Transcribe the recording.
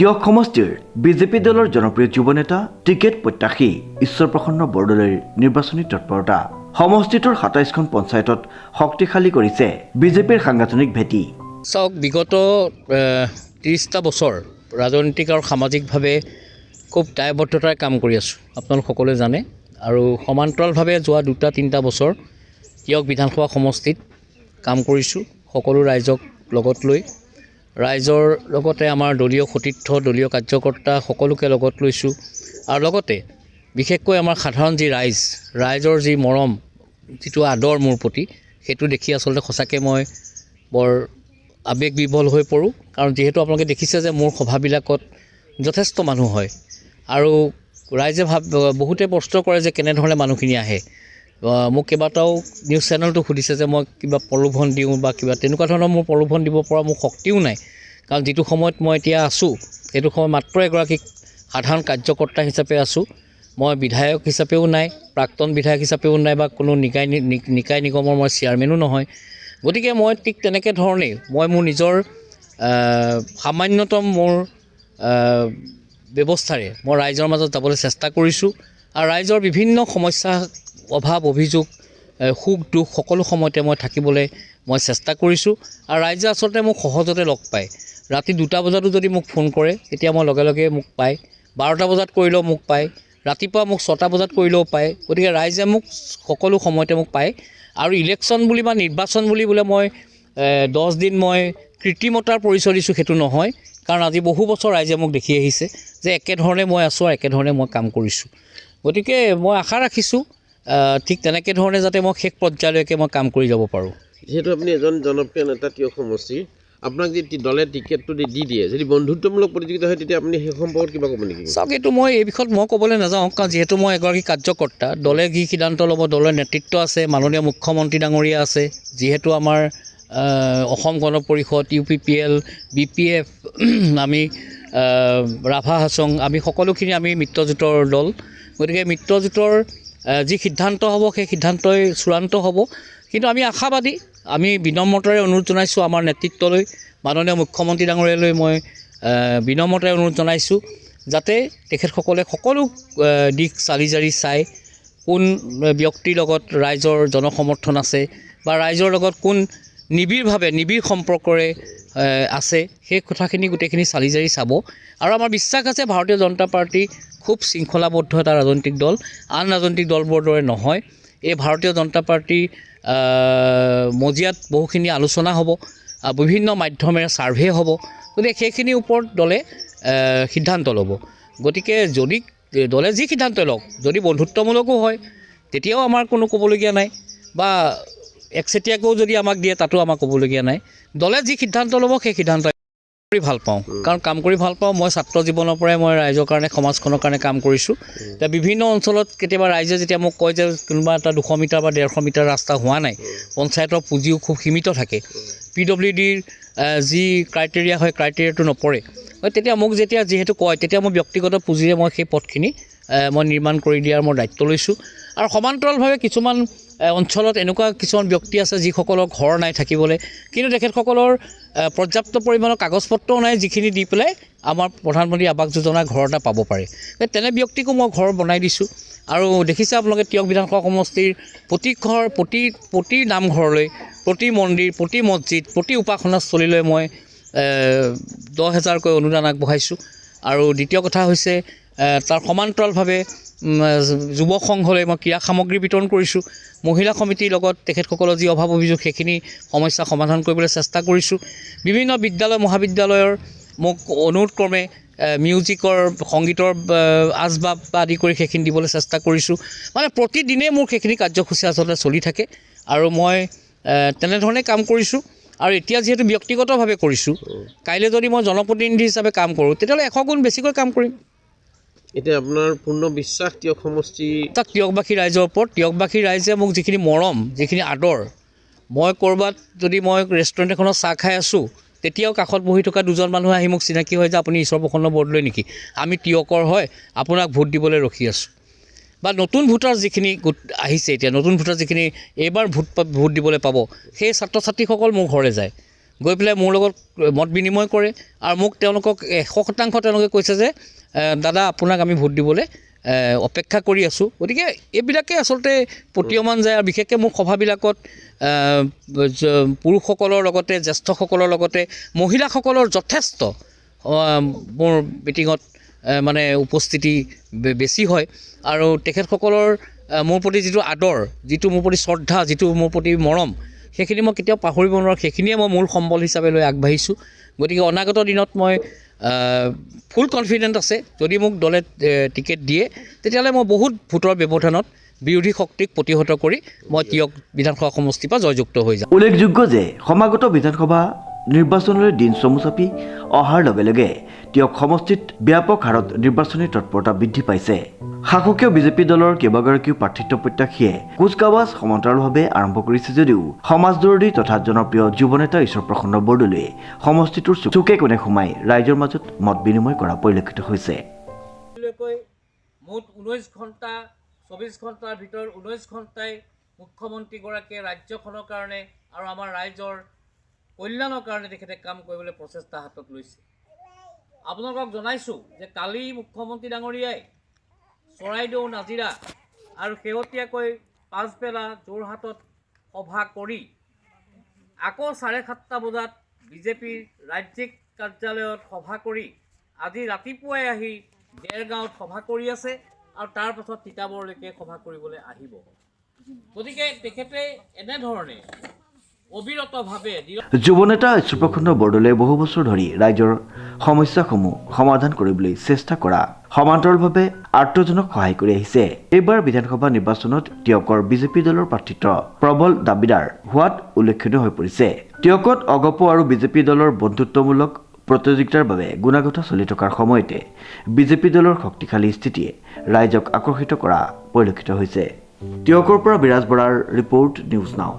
তিয়ক সমষ্টিৰ বিজেপি দলৰ জনপ্ৰিয় যুৱ নেতা টিকেট প্ৰত্যাশী ঈশ্বৰ প্ৰসন্ন বৰদলৈৰ নিৰ্বাচনী তৎপৰতা সমষ্টিটোৰ ২৭খন পঞ্চায়তত শক্তিশালী কৰিছে বিজেপিৰ সাংগঠনিক ভেটি। চাওক, বিগত ৩০টা বছৰ ৰাজনৈতিক আৰু সামাজিকভাৱে খুব দায়বদ্ধতাৰে কাম কৰি আছোঁ, আপোনালোক সকলোৱে জানে। আৰু সমান্তৰালভাৱে যোৱা ২-৩টা বছৰ তিয়ক বিধানসভা সমষ্টিত কাম কৰিছোঁ, সকলো ৰাইজক লগত লৈ। ৰাইজৰ লগতে আমাৰ দলীয় সতীৰ্থ, দলীয় কাৰ্যকৰ্তা সকলোকে লগত লৈছোঁ। আৰু লগতে বিশেষকৈ আমাৰ সাধাৰণ যি ৰাইজৰ যি মৰম, যিটো আদৰ মোৰ প্ৰতি, সেইটো দেখি আচলতে সঁচাকৈ মই বৰ আৱেগ বিভল হৈ পৰোঁ। কাৰণ যিহেতু আপোনালোকে দেখিছে যে মোৰ সভাবিলাকত যথেষ্ট মানুহ হয় আৰু ৰাইজে বহুতে প্ৰশ্ন কৰে যে কেনেধৰণে মানুহখিনি আহে। মোক কেইবাটাও নিউজ চেনেলটো সুধিছে যে মই কিবা প্ৰলোভন দিওঁ বা কিবা তেনেকুৱা ধৰণৰ। মোৰ প্ৰলোভন দিব পৰা মোৰ শক্তিও নাই, কাৰণ যিটো সময়ত মই এতিয়া আছোঁ সেইটো সময় মাত্ৰ এগৰাকী সাধাৰণ কাৰ্যকৰ্তা হিচাপে আছোঁ। মই বিধায়ক হিচাপেও নাই, প্ৰাক্তন বিধায়ক হিচাপেও নাই, বা কোনো নিকায় নিগমৰ মই চেয়াৰমেনো নহয়। গতিকে মই ঠিক তেনেকৈ ধৰণেই মই মোৰ নিজৰ সামান্যতম মোৰ ব্যৱস্থাৰে মই ৰাইজৰ মাজত যাবলৈ চেষ্টা কৰিছোঁ। আৰু ৰাইজৰ বিভিন্ন সমস্যা, অভাৱ, অভিযোগ, সুখ দুখ সকলো সময়তে মই থাকিবলৈ মই চেষ্টা কৰিছোঁ। আৰু ৰাইজে আচলতে মোক সহজতে লগ পায়। ৰাতি 2টা বজাতো যদি মোক ফোন কৰে তেতিয়া মই লগে লগে মোক পায়, 12টা বজাত কৰিলেও মোক পায়, ৰাতিপুৱা মোক 6টা বজাত কৰিলেও পায়। গতিকে ৰাইজে মোক সকলো সময়তে মোক পায়। আৰু ইলেকশ্যন বুলি বা নিৰ্বাচন বুলি বোলে মই 10 দিন মই কৃত্ৰিমতাৰ পৰিচয় দিছোঁ, সেইটো নহয়। কাৰণ আজি বহু বছৰ ৰাইজে মোক দেখি আহিছে যে একেধৰণে মই আছোঁ আৰু একেধৰণে মই কাম কৰিছোঁ। গতিকে মই আশা ৰাখিছোঁ ঠিক তেনেকৈ ধৰণে যাতে মই শেষ পৰ্যায়লৈকে মই কাম কৰি যাব পাৰোঁ। যিহেতু আপুনি এজন জনপ্ৰিয় নেতা তিয়ক সমষ্টিৰ, আপোনাক যদি দলে টিকেটটো দি দিয়ে, যদি বন্ধুত্বমূলক প্ৰতিযোগিতা হয়, তেতিয়া আপুনি সেই সম্পৰ্কত কিবা ক'ব নেকি? চাওক, এইটো মই এই বিষয়ত মই ক'বলৈ নাযাওঁ, কাৰণ যিহেতু মই এগৰাকী কাৰ্যকৰ্তা। দলে যি সিদ্ধান্ত ল'ব, দলৰ নেতৃত্ব আছে, মাননীয় মুখ্যমন্ত্ৰী ডাঙৰীয়া আছে, যিহেতু আমাৰ অসম গণ পৰিষদ, UPPL, BPF, আমি ৰাভা হাছং, আমি সকলোখিনি আমি মিত্ৰজোঁটৰ দল। গতিকে মিত্ৰজোঁটৰ যি সিদ্ধান্ত হ'ব সেই সিদ্ধান্তই চূড়ান্ত হ'ব। কিন্তু আমি আশাবাদী। আমি বিনম্ৰতাৰে অনুৰোধ জনাইছোঁ আমাৰ নেতৃত্বলৈ, মাননীয় মুখ্যমন্ত্ৰী ডাঙৰীয়ালৈ মই বিনম্ৰতাৰে অনুৰোধ জনাইছোঁ যাতে তেখেতসকলে সকলো দিশ চালি জাৰি চাই কোন ব্যক্তিৰ লগত ৰাইজৰ জনসমৰ্থন আছে বা ৰাইজৰ লগত কোন নিবিড় সম্পৰ্কৰে আছে, সেই কথাখিনি গোটেইখিনি চালি জাৰি চাব। আৰু আমাৰ বিশ্বাস আছে ভাৰতীয় জনতা পাৰ্টি খুব শৃংখলাবদ্ধ এটা ৰাজনৈতিক দল, আন ৰাজনৈতিক দলবোৰৰ দৰে নহয়। এই ভাৰতীয় জনতা পাৰ্টি মজিয়াত বহুখিনি আলোচনা হ'ব, বিভিন্ন মাধ্যমেৰে ছাৰ্ভে হ'ব। গতিকে সেইখিনিৰ ওপৰত দলে সিদ্ধান্ত ল'ব। গতিকে যদি দলে যি সিদ্ধান্তই লওক, যদি বন্ধুত্বমূলকো হয় তেতিয়াও আমাৰ কোনো ক'বলগীয়া নাই, বা একচেটিয়াকৈও যদি আমাক দিয়ে তাতো আমাৰ ক'বলগীয়া নাই। দলে যি সিদ্ধান্ত ল'ব সেই সিদ্ধান্ত কৰি ভাল পাওঁ, কাৰণ কাম কৰি ভাল পাওঁ। মই ছাত্ৰ জীৱনৰ পৰাই মই ৰাইজৰ কাৰণে, সমাজখনৰ কাৰণে কাম কৰিছোঁ। এতিয়া বিভিন্ন অঞ্চলত কেতিয়াবা ৰাইজে যেতিয়া মোক কয় যে কোনোবা এটা 200 মিটাৰ বা 150 মিটাৰ ৰাস্তা হোৱা নাই, পঞ্চায়তৰ পুঁজিও খুব সীমিত থাকে, PWDৰ যি ক্ৰাইটেৰিয়া হয় ক্ৰাইটেৰিয়াটো নপৰে, তেতিয়া মোক যেতিয়া যিহেতু কয়, তেতিয়া মই ব্যক্তিগত পুঁজিৰে মই সেই পথখিনি মই নিৰ্মাণ কৰি দিয়াৰ মই দায়িত্ব লৈছোঁ। আৰু সমান্তৰালভাৱে কিছুমান অঞ্চলত এনেকুৱা কিছুমান ব্যক্তি আছে যিসকলৰ ঘৰ নাই থাকিবলৈ, কিন্তু তেখেতসকলৰ পৰ্যাপ্ত পৰিমাণৰ কাগজ পত্ৰও নাই, যিখিনি দি পেলাই আমাৰ প্ৰধানমন্ত্ৰী আৱাস যোজনাৰ ঘৰ এটা পাব পাৰে। তেনে ব্যক্তিকো মই ঘৰ বনাই দিছোঁ। আৰু দেখিছে আপোনালোকে তিয়ক বিধানসভা সমষ্টিৰ প্ৰতি ঘৰ, প্ৰতি নামঘৰলৈ, প্ৰতি মন্দিৰ, প্ৰতি মছজিদ, প্ৰতি উপাসনাস্থলীলৈ মই 10,000কৈ অনুদান আগবঢ়াইছোঁ। আৰু দ্বিতীয় কথা হৈছে তাৰ সমান্তৰালভাৱে যুৱ সংঘলৈ মই ক্ৰীড়া সামগ্ৰী বিতৰণ কৰিছোঁ। মহিলা সমিতিৰ লগত তেখেতসকলৰ যি অভাৱ অভিযোগ সেইখিনি সমস্যা সমাধান কৰিবলৈ চেষ্টা কৰিছোঁ। বিভিন্ন বিদ্যালয় মহাবিদ্যালয়ৰ মোক অনুৰোধ ক্ৰমে মিউজিকৰ, সংগীতৰ আচবাব আদি কৰি সেইখিনি দিবলৈ চেষ্টা কৰিছোঁ। মানে প্ৰতিদিনেই মোৰ সেইখিনি কাৰ্যসূচী আচলতে চলি থাকে আৰু মই তেনেধৰণে কাম কৰিছোঁ। আৰু এতিয়া যিহেতু ব্যক্তিগতভাৱে কৰিছোঁ, কাইলৈ যদি মই জনপ্ৰতিনিধি হিচাপে কাম কৰোঁ তেতিয়াহ'লে 100 গুণ বেছিকৈ কাম কৰিম। এতিয়া আপোনাৰ পূৰ্ণ বিশ্বাস তিয়ক সমষ্টি তিয়কবাসী ৰাইজৰ ওপৰত। তিয়কবাসী ৰাইজে মোক যিখিনি মৰম, যিখিনি আদৰ, মই ক'ৰবাত যদি মই ৰেষ্টুৰেণ্ট এখনত চাহ খাই আছোঁ, তেতিয়াও কাষত বহি থকা 2জন মানুহে আহি মোক চিনাকি হয় যে আপুনি ঈশ্বৰ প্ৰসন্ন বৰদলৈ নেকি, আমি তিয়কৰ হয়, আপোনাক ভোট দিবলৈ ৰখি আছোঁ। বা নতুন ভোটাৰ যিখিনি আহিছে, এতিয়া নতুন ভোটাৰ যিখিনি এইবাৰ ভোট দিবলৈ পাব, সেই ছাত্ৰ ছাত্ৰীসকল মোৰ ঘৰলৈ যায়। গৈ পেলাই মোৰ লগত মত বিনিময় কৰে আৰু মোক তেওঁলোকক 100% তেওঁলোকে কৈছে যে দাদা আপোনাক আমি ভোট দিবলৈ অপেক্ষা কৰি আছোঁ। গতিকে এইবিলাকে আচলতে প্ৰতীয়মান যায় আৰু বিশেষকৈ মোৰ সভাবিলাকত পুৰুষসকলৰ লগতে জ্যেষ্ঠসকলৰ লগতে মহিলাসকলৰ যথেষ্ট মোৰ মিটিঙত মানে উপস্থিতি বেছি হয় আৰু তেখেতসকলৰ মোৰ প্ৰতি যিটো আদৰ, যিটো মোৰ প্ৰতি শ্ৰদ্ধা, যিটো মোৰ প্ৰতি মৰম, সেইখিনি মই কেতিয়াও পাহৰিব নোৱাৰোঁ। সেইখিনিয়ে মই মূল সম্বল হিচাপে লৈ আগবাঢ়িছোঁ। গতিকে অনাগত দিনত মই ফুল কনফিডেণ্ট আছে, যদি মোক দলে টিকেট দিয়ে তেতিয়াহ'লে মই বহুত ভোটৰ ব্যৱধানত বিৰোধী শক্তিক প্ৰতিহত কৰি মই তিয়ক বিধানসভা সমষ্টিৰ পৰা জয়যুক্ত হৈ যাম। উল্লেখযোগ্য যে সমাগত বিধানসভা নিৰ্বাচনলৈ দিন চমু চাপি অহাৰ লগে লগে তিয়ক সমষ্টিত ব্যাপক হাৰত নিৰ্বাচনী তৎপৰতা বৃদ্ধি পাইছে। শাসকীয় বিজেপি দলৰ কেইবাগৰাকীও প্ৰাৰ্থিত্ব প্ৰত্যাশীয়ে কুচকাৱাজ সমান্তৰালভাৱে আৰম্ভ কৰিছে যদিও সমাজদৰদী তথা জনপ্ৰিয় যুৱনেতা ঈশ্বৰপ্ৰসন্ন বৰদলৈয়ে সমষ্টিটোৰ চুকে কোণে সোমাই ৰাইজৰ মাজত মত বিনিময় কৰা পৰিলক্ষিত হৈছে। মুঠ 19 ঘণ্টা 24 ঘণ্টাৰ ভিতৰত 19 ঘণ্টাই মুখ্যমন্ত্ৰীগৰাকীয়ে ৰাজ্যখনৰ কাৰণে আৰু আমাৰ ৰাইজৰ কল্যাণৰ কাৰণে তেখেতে কাম কৰিবলৈ প্ৰচেষ্টা হাতত লৈছে। আপোনালোকক জনাইছোঁ যে কালি মুখ্যমন্ত্ৰী ডাঙৰীয়াই চৰাইদেউ, নাজিৰা আৰু শেহতীয়াকৈ পাছবেলা যোৰহাটত সভা কৰি আকৌ 7:30 বজাত বিজেপিৰ ৰাজ্যিক কাৰ্যালয়ত সভা কৰি আজি ৰাতিপুৱাই আহি দেৰগাঁৱত সভা কৰি আছে আৰু তাৰ পাছত তিতাবৰলৈকে সভা কৰিবলৈ আহিব। গতিকে তেখেতে এনেধৰণে অবিৰতভাৱে যুৱনেতা ঈশ্বৰপ্ৰসন্ন বৰদলৈয়ে বহু বছৰ ধৰি ৰাইজৰ সমস্যাসমূহ সমাধান কৰিবলৈ চেষ্টা কৰা সমান্তৰালভাৱে আৰ্তজনক সহায় কৰি আহিছে। এইবাৰ বিধানসভা নিৰ্বাচনত তিয়কৰ বিজেপি দলৰ প্ৰাৰ্থিত্ব প্ৰবল দাবীদাৰ হোৱাত উল্লেখনীয় হৈ পৰিছে। তিয়কত অগপ আৰু বিজেপি দলৰ বন্ধুত্বমূলক প্ৰতিযোগিতাৰ বাবে গুণাগঁথা চলি থকাৰ সময়তে বিজেপি দলৰ শক্তিশালী স্থিতিয়ে ৰাইজক আকৰ্ষিত কৰা পৰিলক্ষিত হৈছে। তিয়কৰ পৰা বিৰাজ বৰাৰ ৰিপৰ্ট, নিউজ নাও।